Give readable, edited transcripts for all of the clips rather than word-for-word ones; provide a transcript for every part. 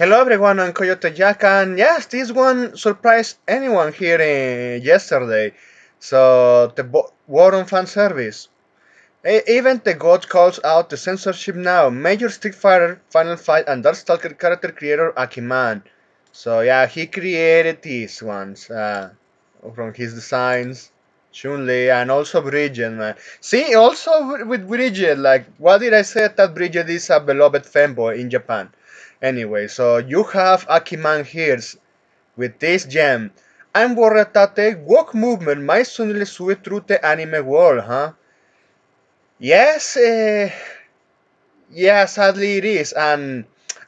Hello everyone, I'm Coyote Jack, and yes, this one surprised anyone here yesterday. So, the war on fan service. Even the God calls out the censorship now. Major Street Fighter, Final Fight, and Darkstalker character creator Akiman. So, yeah, he created these ones from his designs. Chun-Li and also Bridget, man. See, also with Bridget, like, what did I say that Bridget is a beloved fanboy in Japan? Anyway, so you have Akiman here with this gem. I'm worried that the woke movement might suddenly sweep through the anime world, huh? Yes, yeah, sadly it is. And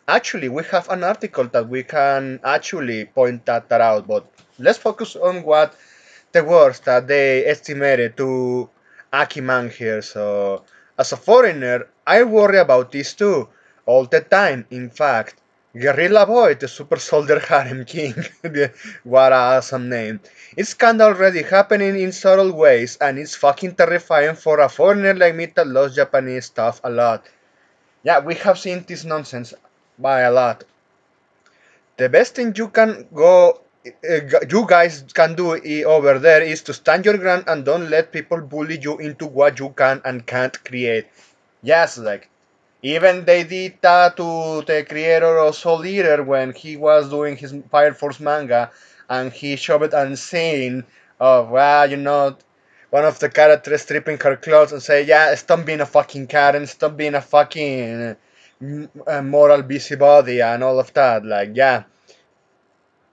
actually, we have an article that we can actually point that out. But let's focus on what the words that they estimated to Akiman here. So, as a foreigner, I worry about this too, all the time. In fact, Guerrilla Boy, the super soldier harem king, what a awesome name. It's kinda already happening in subtle ways, and it's fucking terrifying for a foreigner like me that loves Japanese stuff a lot. Yeah, we have seen this nonsense by a lot. The best thing you guys can do over there is to stand your ground and don't let people bully you into what you can and can't create. Yes, like even they did that to the creator of Soul Eater when he was doing his Fire Force manga, and he showed an scene of one of the characters stripping her clothes and say, "Yeah, stop being a fucking Karen, stop being a fucking moral busybody and all of that." Like, yeah,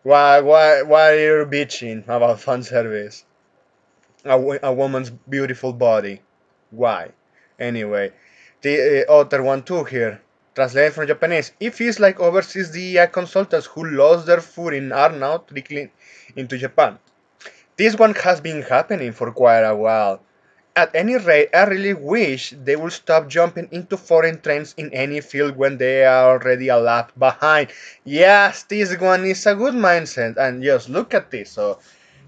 why are you bitching about fan service? A woman's beautiful body. Why? Anyway, the other one too here. Translated from Japanese. It feels like overseas DEI consultants who lost their footing are now trickling into Japan. This one has been happening for quite a while. At any rate, I really wish they would stop jumping into foreign trends in any field when they are already a lap behind. Yes, this one is a good mindset, and just look at this. So,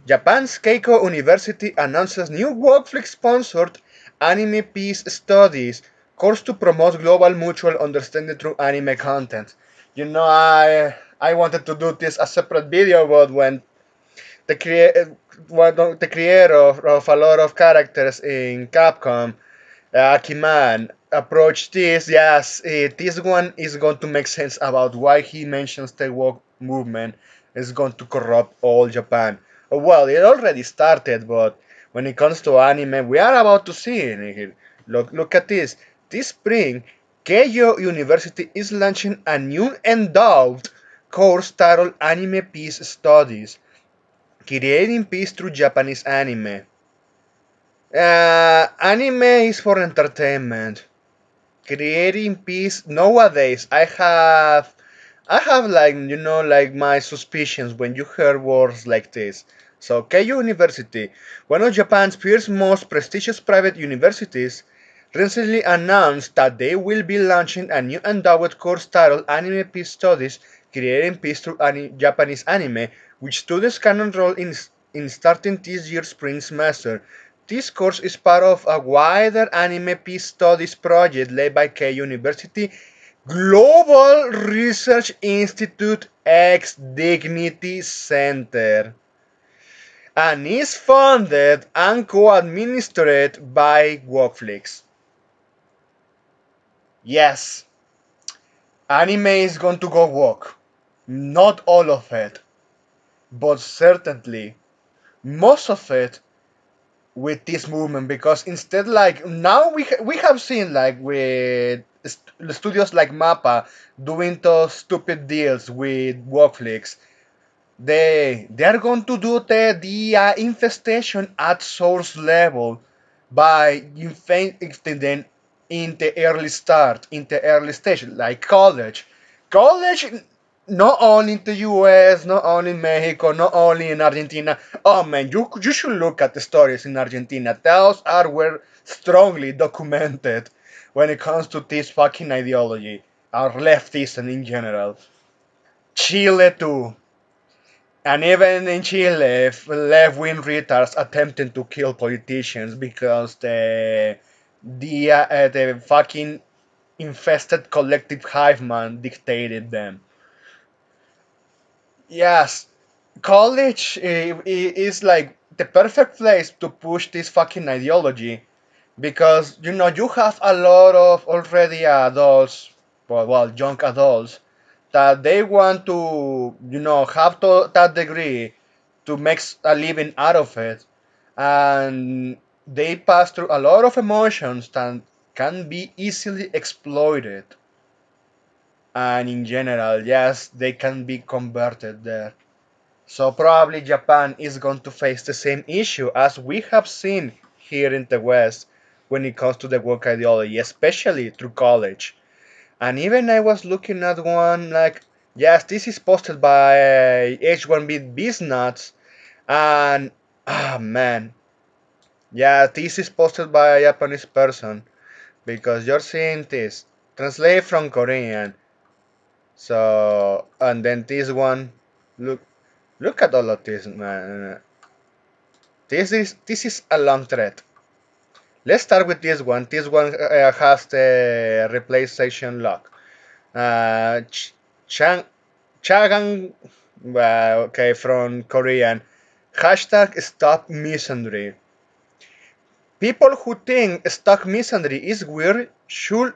Japan's Keiko University announces new Workflix-sponsored anime peace studies course to promote global mutual understanding through anime content. I wanted to do this a separate video, but when the the creator of a lot of characters in Capcom, Akiman, approached this, yes, this one is going to make sense about why he mentions the woke movement is going to corrupt all Japan. Well, it already started, but when it comes to anime, we are about to see it here. Look at this. This spring, Keio University is launching a new endowed course titled Anime Peace Studies, creating peace through Japanese anime. Anime is for entertainment. Creating peace nowadays, I have like my suspicions when you hear words like this. So Keio University, one of Japan's first most prestigious private universities, recently announced that they will be launching a new endowed course titled Anime Peace Studies, Creating Peace Through Japanese Anime, which students can enroll in starting this year's spring semester. This course is part of a wider anime peace studies project led by K University Global Research Institute X Dignity Center, and is funded and co-administered by Workflix. Yes, anime is going to go woke. Not all of it, but certainly most of it with this movement, because instead, like now we have seen like with studios like Mappa doing those stupid deals with Workflix. They are going to do the infestation at source level by infecting them in the early stage, like college, not only in the US, not only in Mexico, not only in Argentina. Oh man, you should look at the stories in Argentina. Those are were strongly documented when it comes to this fucking ideology, our leftism in general. Chile too. And even in Chile, left-wing retards attempting to kill politicians because the fucking infested collective hive man dictated them. Yes, college is like the perfect place to push this fucking ideology because you have a lot of already adults, well, young adults that they want to have that degree to make a living out of it, and they pass through a lot of emotions that can be easily exploited, and in general, yes, they can be converted there. So probably Japan is going to face the same issue as we have seen here in the West when it comes to the woke ideology, especially through college. And even I was looking at one like, yes, this is posted by H1B Business, and ah man, yeah, this is posted by a Japanese person because you're seeing this translate from Korean. So and then this one, look at all of this, man. This is a long thread. Let's start with this one. This one has the replace section lock. Chang Chagang, okay, from Korean. Hashtag stop misandry. People who think stop misandry is weird should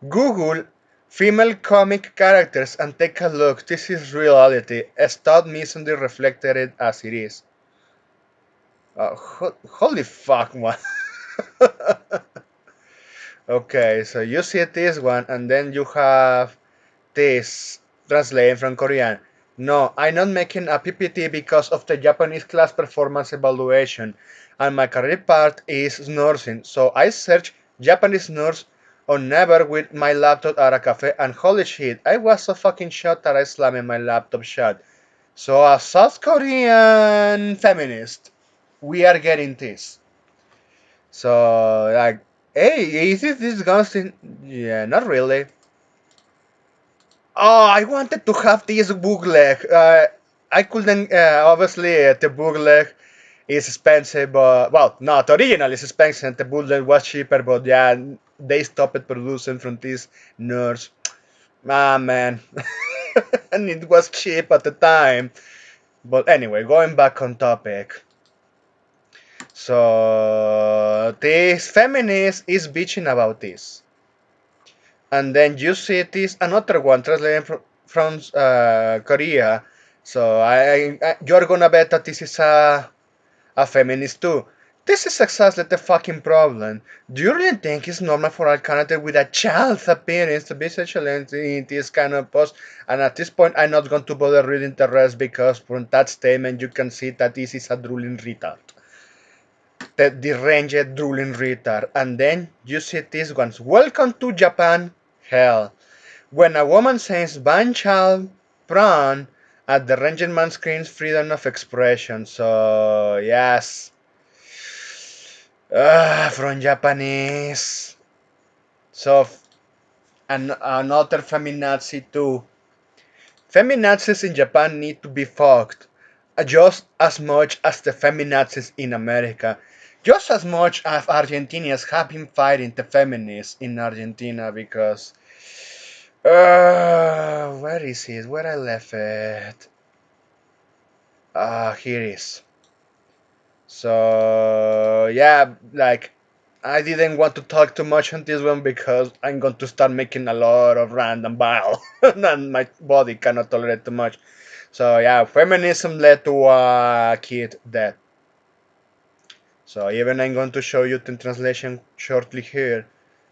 Google female comic characters and take a look. This is reality. Stop misandry reflected it as it is. Holy fuck, man. Okay, so you see this one, and then you have this translated from Korean. No, I'm not making a PPT because of the Japanese class performance evaluation, and my career path is nursing. So I search Japanese nurse on Never with my laptop at a cafe, and holy shit, I was so fucking shocked that I slammed my laptop shut. So a South Korean feminist, we are getting this. So like, hey, is it disgusting? Yeah, not really. Oh, I wanted to have this bootleg. I couldn't. Obviously, the bootleg is expensive, but well, not original is expensive. The bootleg was cheaper, but yeah, they stopped producing from these nerds. Ah, man, and it was cheap at the time. But anyway, going back on topic. So this feminist is bitching about this, and then you see this another one translated from Korea. So you're gonna bet that this is a feminist too. This is exactly the fucking problem. Do you really think it's normal for a character with a child's appearance to be sexual in this kind of post? And at this point, I'm not going to bother reading the rest because from that statement you can see that this is a drooling retard. The deranged drooling retard. And then you see these ones. Welcome to Japan. Hell. When a woman says ban child prawn at the ranging man screams freedom of expression. So yes. From Japanese. So another feminazi too. Feminazis in Japan need to be fucked just as much as the feminazis in America. Just as much as Argentinians have been fighting the feminists in Argentina because where is it? Where I left it? Here it is. So yeah, like I didn't want to talk too much on this one because I'm going to start making a lot of random bile, and my body cannot tolerate too much. So yeah, feminism led to a kid death. So even I'm going to show you the translation shortly here.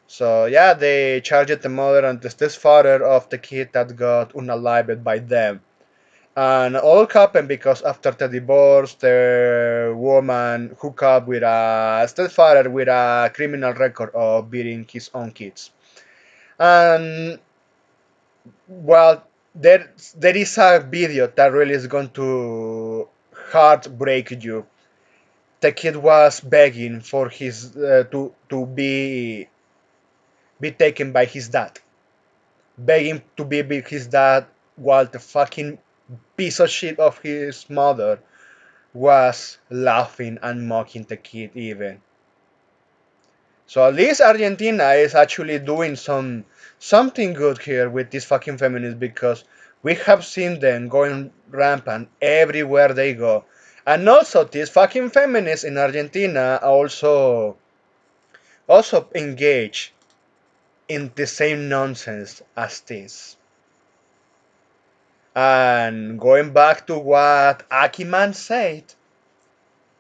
So yeah, they charged the mother and the stepfather of the kid that got unalived by them. And all happened because after the divorce, the woman hooked up with a stepfather with a criminal record of beating his own kids. And well, there is a video that really is going to heartbreak you. The kid was begging for his to be taken by his dad, begging to be with his dad, while the fucking piece of shit of his mother was laughing and mocking the kid even. So at least Argentina is actually doing something good here with these fucking feminists because we have seen them going rampant everywhere they go. And also these fucking feminists in Argentina also engage in the same nonsense as this. And going back to what Akiman said,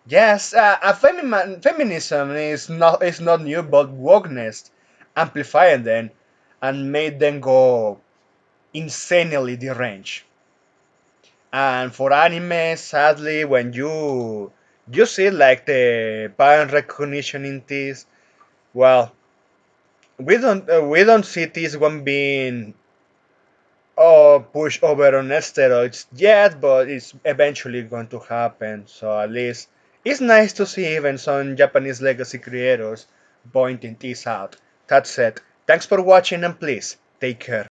yes, feminism is not new, but wokeness amplified them and made them go insanely deranged. And for anime, sadly, when you see like the pattern recognition in this, well, we don't see this one being pushed over on steroids yet, but it's eventually going to happen. So at least it's nice to see even some Japanese legacy creators pointing this out. That said, thanks for watching and please take care.